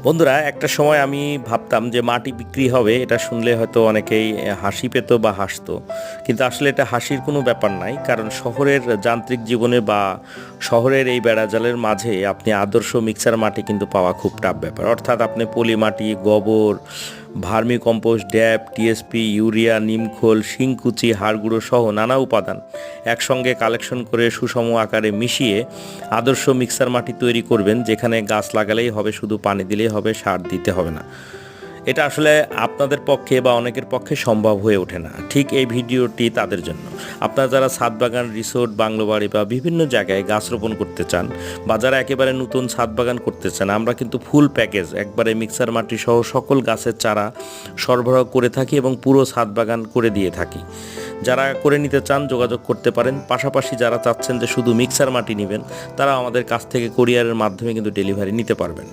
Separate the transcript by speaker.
Speaker 1: বন্ধুরা, একটা সময় আমি ভাবতাম যে মাটি বিক্রি হবে, এটা শুনলে হয়তো অনেকেই হাসি পেত বা হাসতো। কিন্তু আসলে এটা হাসির কোনো ব্যাপার নাই, কারণ শহরের যান্ত্রিক জীবনে বা শহরের এই বেড়াজালের মাঝে আপনি আদর্শ মিক্সার মাটি কিন্তু পাওয়া খুব টাফ ব্যাপার। অর্থাৎ আপনি পলি মাটি, গোবর, ভার্মি কম্পোস্ট, ড্যাপ, টিএসপি, ইউরিয়া, নিমখোল, শিংকুচি, হাড়গুঁড়ো সহ নানা উপাদান একসঙ্গে কালেকশন করে সুষম আকারে মিশিয়ে আদর্শ মিক্সার মাটি তৈরি করবেন, যেখানে গাছ লাগালেই হবে, শুধু পানি দিলেই হবে, সার দিতে হবে না। এটা আসলে আপনাদের পক্ষে বা অনেকের পক্ষে সম্ভব হয়ে ওঠে না। ঠিক এই ভিডিওটি তাদের জন্য। আপনারা যারা ছাদ বাগান, রিসোর্ট, বাংলো বাড়ি বা বিভিন্ন জায়গায় গাছ রোপণ করতে চান, বা যারা একেবারে নতুন ছাদ বাগান করতে চান, আমরা কিন্তু ফুল প্যাকেজ একবারে মিক্সার মাটি সহ সকল গাছের চারা সরবরাহ করে থাকি এবং পুরো ছাদ বাগান করে দিয়ে থাকি। যারা করে নিতে চান যোগাযোগ করতে পারেন। পাশাপাশি যারা চাচ্ছেন যে শুধু মিক্সার মাটি নেবেন, তারা আমাদের কাছ থেকে কুরিয়ারের মাধ্যমে কিন্তু ডেলিভারি নিতে পারবেন।